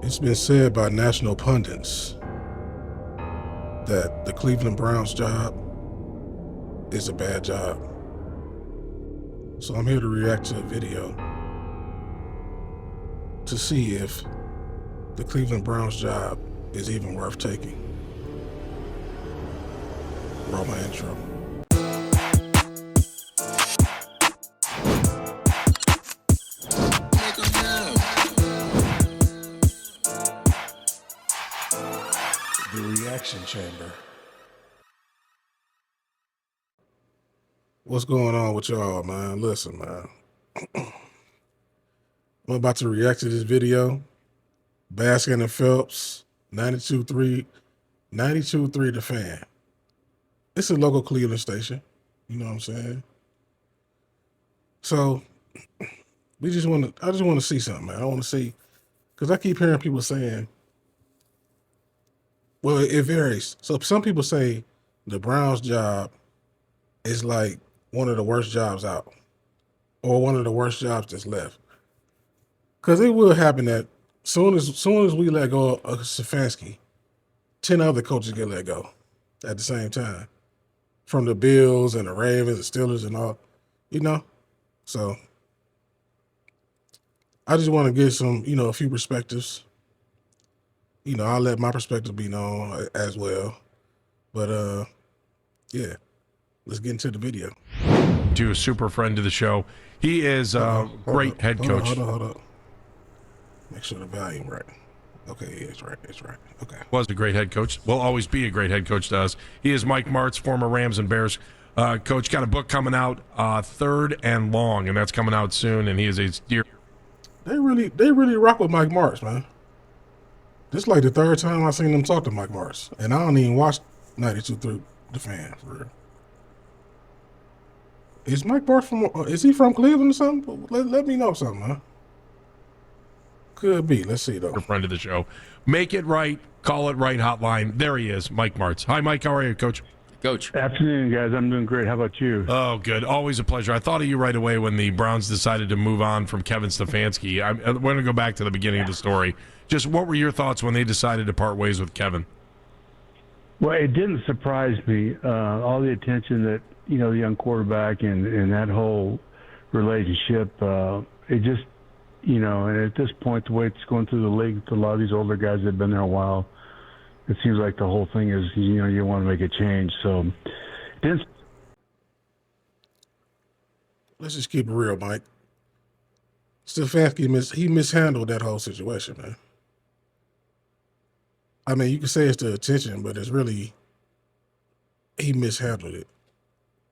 It's been said by national pundits that the Cleveland Browns job is a bad job. So I'm here to react to a video to see if the Cleveland Browns job is even worth taking. Roll my intro. The reaction chamber. What's going on with y'all, man? Listen, man. I'm about to react to this video. Baskin and Phelps, 92.3 The Fan. It's a local Cleveland station. You know what I'm saying? So I just want to see something, man. I want to see, because I keep hearing people saying, well, it varies. So some people say the Browns job is like one of the worst jobs out, or one of the worst jobs that's left. Because it will happen that soon as we let go of Stefanski, 10 other coaches get let go at the same time, from the Bills and the Ravens, the Steelers, and all, you know. So I just want to get some, a few perspectives. I'll let my perspective be known as well. But yeah, let's get into the video. To a super friend of the show. He is a great head coach. Hold on. Make sure the volume right. Okay, yeah, it's right. Okay. Was a great head coach. Will always be a great head coach to us. He is Mike Martz, former Rams and Bears coach. Got a book coming out, Third and Long, and that's coming out soon. And he is a dear. They really rock with Mike Martz, man. This is like the third time I've seen them talk to Mike Martz, and I don't even watch 92.3 The Fan for real. Is Mike Martz is he from Cleveland or something? Let me know something, huh? Could be. Let's see, though. Friend of the show. Make it right. Call it right hotline. There he is, Mike Martz. Hi, Mike. How are you, Coach? Coach. Afternoon, guys. I'm doing great. How about you? Oh, good. Always a pleasure. I thought of you right away when the Browns decided to move on from Kevin Stefanski. We're going to go back to the beginning of the story. Just what were your thoughts when they decided to part ways with Kevin? Well, it didn't surprise me. All the attention that, the young quarterback and that whole relationship, it just, and at this point, the way it's going through the league, a lot of these older guys that have been there a while, it seems like the whole thing is, you want to make a change. So, Let's just keep it real, Mike. Stefanski he mishandled that whole situation, man. I mean, you can say it's the attention, but it's really he mishandled it,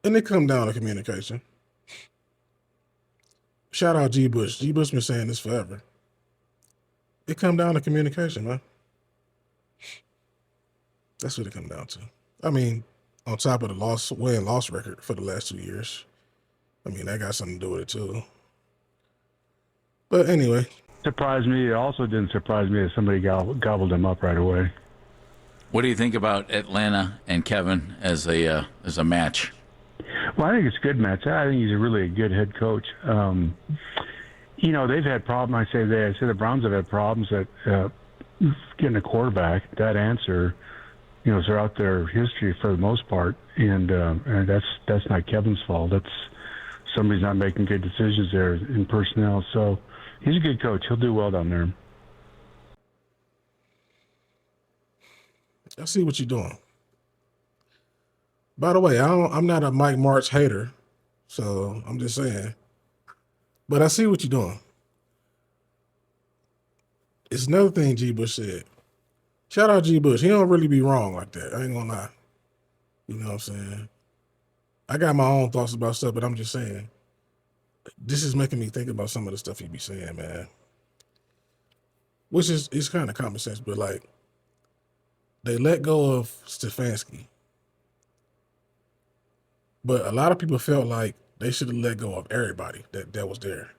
and it come down to communication. Shout out G. Bush. G. Bush been saying this forever. It come down to communication, man. That's what it come down to. I mean, on top of the win-loss record for the last 2 years, I mean, that got something to do with it too. But anyway. surprised me. It also didn't surprise me that somebody gobbled him up right away. What do you think about Atlanta and Kevin as a match? Well, I think it's a good match. I think he's a good head coach. They've had problems. I say the Browns have had problems at getting a quarterback. That answer, throughout their history for the most part, and that's not Kevin's fault. That's somebody's not making good decisions there in personnel. So he's a good coach. He'll do well down there. I see what you're doing. By the way, I'm not a Mike Martz hater, so I'm just saying. But I see what you're doing. It's another thing G. Bush said. Shout out G. Bush. He don't really be wrong like that. I ain't gonna lie. You know what I'm saying? I got my own thoughts about stuff, but I'm just saying. This is making me think about some of the stuff he be saying, man. Which is kind of common sense, but like, they let go of Stefanski. But a lot of people felt like they should have let go of everybody that was there.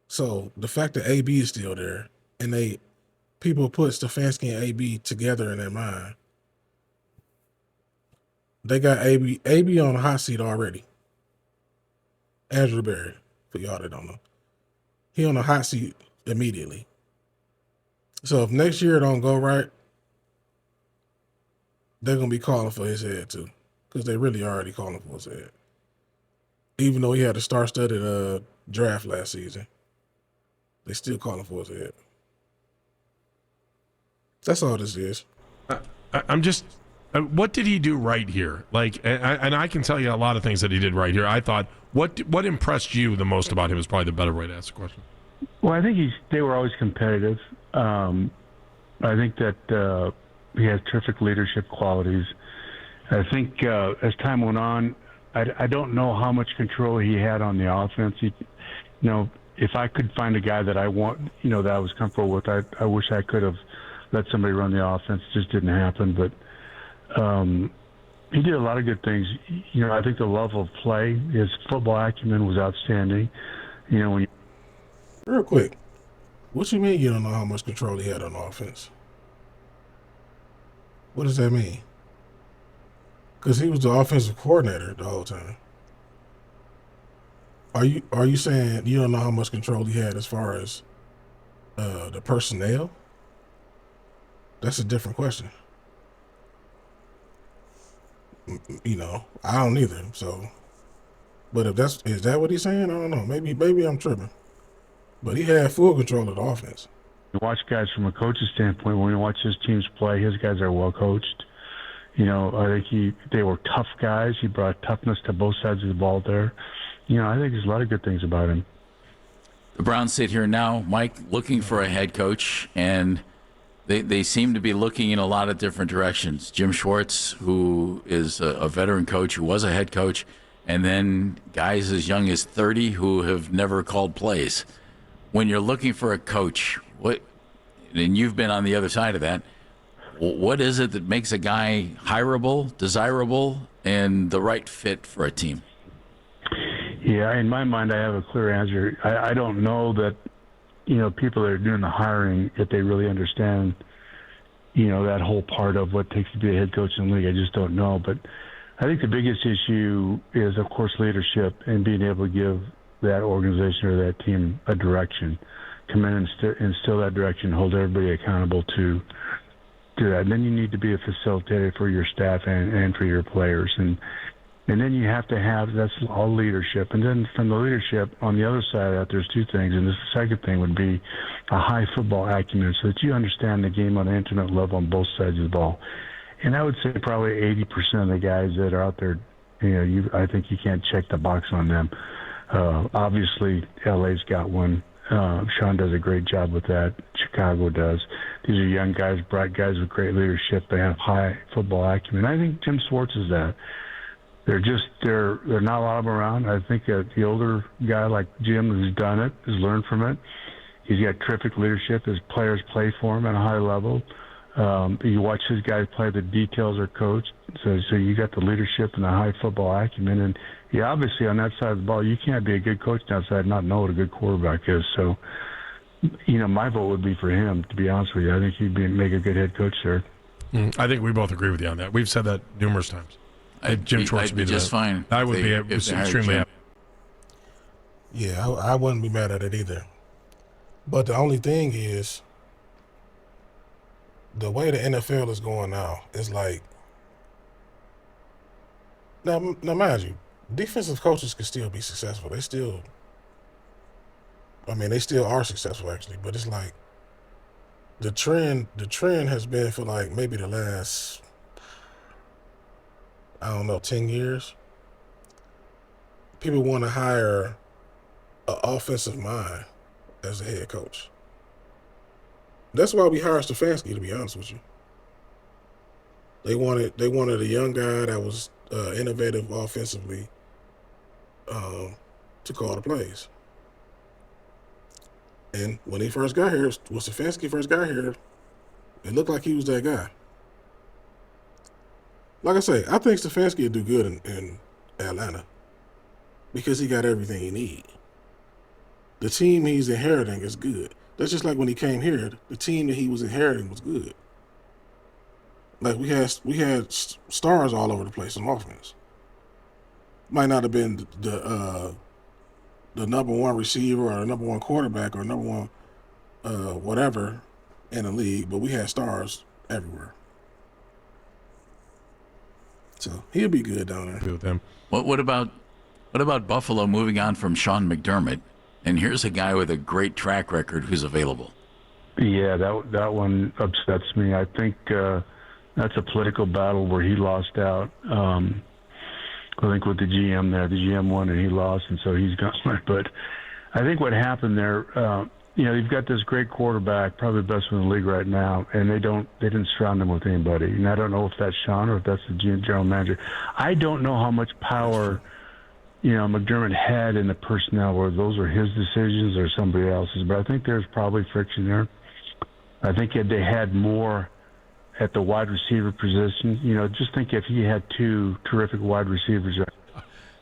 So the fact that AB is still there, and people put Stefanski and AB together in their mind, they got AB on the hot seat already. Andrew Berry, for y'all that don't know. He on the hot seat immediately. So if next year don't go right, they're gonna be calling for his head too, because they really already calling for his head. Even though he had a star-studded draft last season, they still calling for his head. That's all this is. I'm just. What did he do right here? Like, and I can tell you a lot of things that he did right here. I thought, what impressed you the most about him is probably the better way to ask the question. Well, I think they were always competitive. I think that he has terrific leadership qualities. I think as time went on, I don't know how much control he had on the offense. If I could find a guy that I want, that I was comfortable with, I wish I could have let somebody run the offense. It just didn't happen. But he did a lot of good things. I think the level of play, his football acumen was outstanding. Real quick, what you mean you don't know how much control he had on offense? What does that mean? Because he was the offensive coordinator the whole time. Are you saying you don't know how much control he had as far as the personnel? That's a different question. I don't either. So, but is that what he's saying? I don't know. Maybe I'm tripping. But he had full control of the offense. You watch guys from a coach's standpoint. When you watch his teams play, his guys are well coached. I think they were tough guys. He brought toughness to both sides of the ball there. I think there's a lot of good things about him. The Browns sit here now, Mike, looking for a head coach, and they seem to be looking in a lot of different directions. Jim Schwartz, who is a veteran coach, who was a head coach, and then guys as young as 30 who have never called plays. When you're looking for a coach, and you've been on the other side of that, what is it that makes a guy hireable, desirable, and the right fit for a team? Yeah, in my mind, I have a clear answer. I don't know that, people that are doing the hiring, if they really understand, that whole part of what it takes to be a head coach in the league. I just don't know. But I think the biggest issue is, of course, leadership and being able to give that organization or that team a direction. Come in and instill that direction, hold everybody accountable to that. And then you need to be a facilitator for your staff and for your players. And then you have to have, that's all leadership. And then from the leadership, on the other side of that, there's two things. And the second thing would be a high football acumen so that you understand the game on an intimate level on both sides of the ball. And I would say probably 80% of the guys that are out there, I think you can't check the box on them. Obviously, LA's got one. Sean does a great job with that. Chicago does. These are young guys, bright guys with great leadership. They have high football acumen. I think Jim Schwartz is that. There are not a lot of them around. I think that the older guy like Jim who's done it, has learned from it. He's got terrific leadership. His players play for him at a high level. You watch his guys play, the details are coached. So you got the leadership and the high football acumen. And obviously on that side of the ball, you can't be a good coach on that side and not know what a good quarterback is. So, my vote would be for him, to be honest with you. I think he'd make a good head coach there. I think we both agree with you on that. We've said that numerous times. Jim Schwartz would be just fine. I would be extremely happy. Yeah, I wouldn't be mad at it either. But the only thing is, the way the NFL is going now is like, now mind you, defensive coaches can still be successful. They still are successful actually, but it's like the trend has been for like maybe the last, 10 years. People want to hire an offensive mind as a head coach. That's why we hired Stefanski, to be honest with you. They wanted a young guy that was innovative offensively to call the plays. And when he first got here, when Stefanski first got here, it looked like he was that guy. Like I say, I think Stefanski would do good in Atlanta because he got everything he needs. The team he's inheriting is good. That's just like when he came here, the team that he was inheriting was good. Like we had stars all over the place on offense. Might not have been the number one receiver or the number one quarterback or number one whatever, in the league, but we had stars everywhere. So he'll be good down there. With him. What about Buffalo moving on from Sean McDermott? And here's a guy with a great track record who's available. Yeah, that one upsets me. I think that's a political battle where he lost out. I think with the GM there, the GM won and he lost, and so he's gone. But I think what happened there, you've got this great quarterback, probably the best one in the league right now, and they didn't surround him with anybody. And I don't know if that's Sean or if that's the general manager. I don't know how much power McDermott had in the personnel, where those were his decisions or somebody else's. But I think there's probably friction there. I think if they had more at the wide receiver position, just think if he had two terrific wide receivers.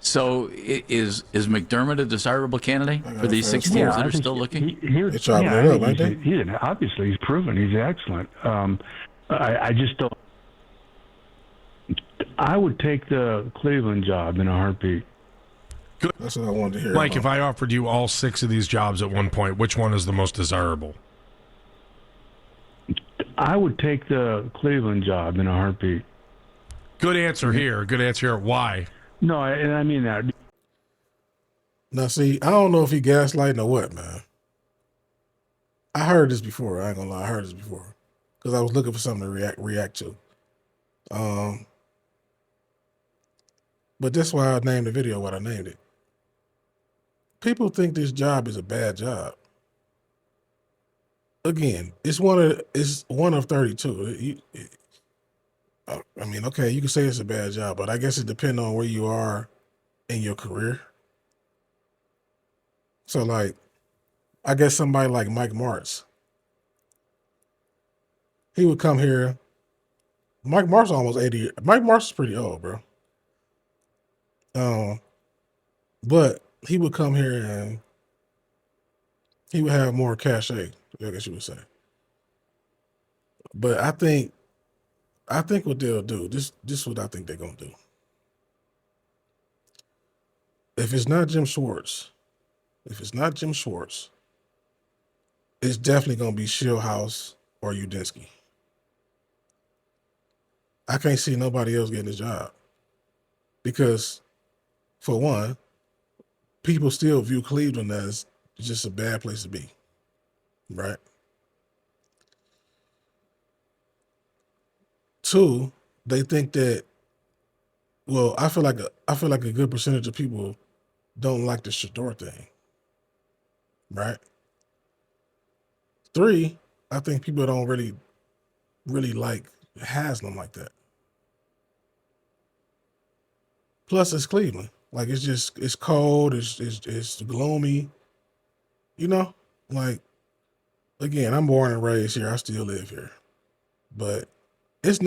So is McDermott a desirable candidate for these 6 teams that are still looking? They're chopping it up, aren't they? Obviously, he's proven he's excellent. I just don't. I would take the Cleveland job in a heartbeat. Good. That's what I wanted to hear. Mike, if I offered you all 6 of these jobs at one point, which one is the most desirable? I would take the Cleveland job in a heartbeat. Good answer here. Good answer here. Why? No, and I mean that. Now, see, I don't know if he gaslighting or what, man. I heard this before. I ain't gonna lie. I heard this before because I was looking for something to react to. But that's why I named the video what I named it. People think this job is a bad job. Again, it's one of 32. I mean, okay, you can say it's a bad job, but I guess it depends on where you are in your career. So, like, I guess somebody like Mike Martz, he would come here. Mike Martz is almost 80. Mike Martz is pretty old, bro. But he would come here and he would have more cachet, I guess you would say. But I think what they'll do, this is what I think they're gonna do. If it's not Jim Schwartz, it's definitely gonna be Shieldhouse or Udinski. I can't see nobody else getting this job. Because, for one, people still view Cleveland as just a bad place to be. Right? 2, they think that, well, I feel like a good percentage of people don't like the Shador thing. Right? 3, I think people don't really like Haslam like that. Plus, it's Cleveland. Like, it's cold, it's gloomy. Like, again, I'm born and raised here. I still live here. But it's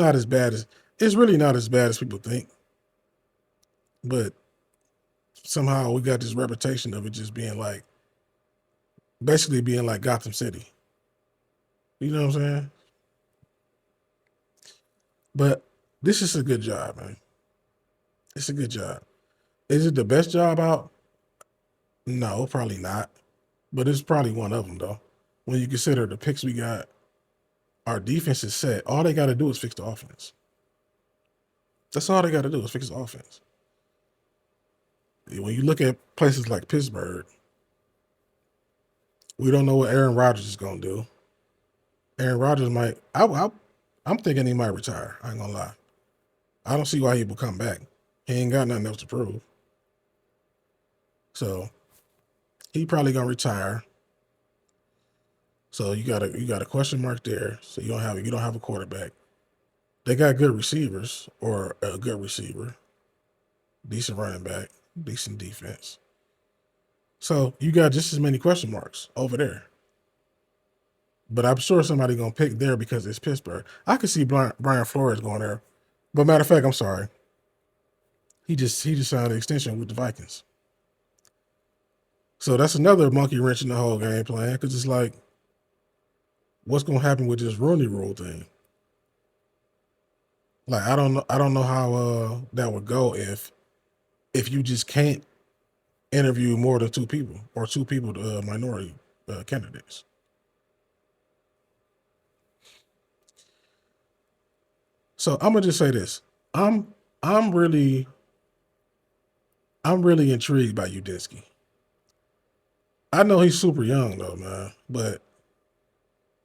really not as bad as people think. But somehow we got this reputation of it just being like, basically being like Gotham City. You know what I'm saying? But this is a good job, man. It's a good job. Is it the best job out? No, probably not. But it's probably one of them, though. When you consider the picks we got, our defense is set. All they got to do is fix the offense. That's all they got to do is fix the offense. When you look at places like Pittsburgh, we don't know what Aaron Rodgers is going to do. Aaron Rodgers might, I'm thinking he might retire. I ain't going to lie. I don't see why he would come back. He ain't got nothing else to prove. So he probably going to retire. So you got a question mark there. So you don't have a quarterback. They got good receivers or a good receiver, decent running back, decent defense. So you got just as many question marks over there. But I'm sure somebody gonna pick there because it's Pittsburgh. I could see Brian Flores going there. But matter of fact, I'm sorry. He just signed an extension with the Vikings. So that's another monkey wrench in the whole game plan because it's like, what's gonna happen with this Rooney Rule thing? Like I don't know how that would go if you just can't interview more than 2 people or 2 people minority candidates. So I'm gonna just say this. I'm really intrigued by Udinski. I know he's super young though, man. But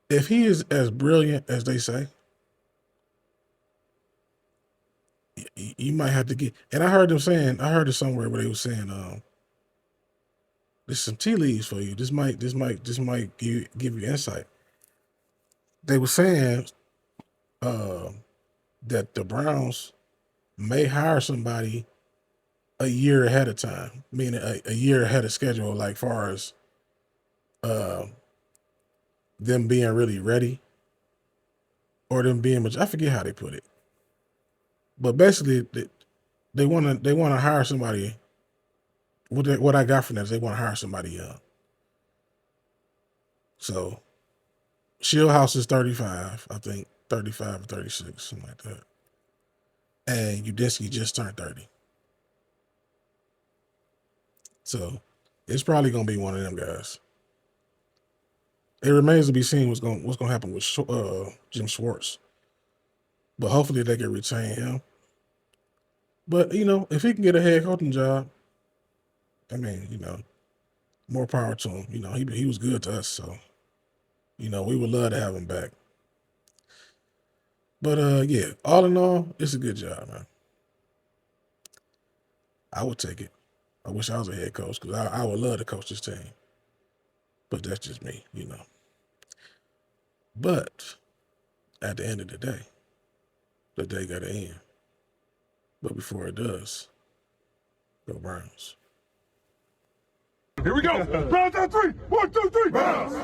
if he is as brilliant as they say, you might have to get. And I heard it somewhere where they were saying, there's some tea leaves for you. This might give you insight. They were saying that the Browns may hire somebody a year ahead of time, meaning a year ahead of schedule, like far as them being really ready or them being I forget how they put it. But basically they want to hire somebody. What I got from that is they want to hire somebody young. So Shieldhouse is 35, I think 35 or 36, something like that. And Udinski just turned 30. So it's probably gonna be one of them guys. It remains to be seen what's gonna happen with Jim Schwartz. But hopefully they can retain him. But if he can get a head coaching job, I mean, more power to him. He was good to us, so we would love to have him back. But yeah, all in all, it's a good job, man. I would take it. I wish I was a head coach because I would love to coach this team. But that's just me, But at the end of the day got to end. But before it does, go Browns. Here we go. Browns on 3. 1, 2, 3. Browns.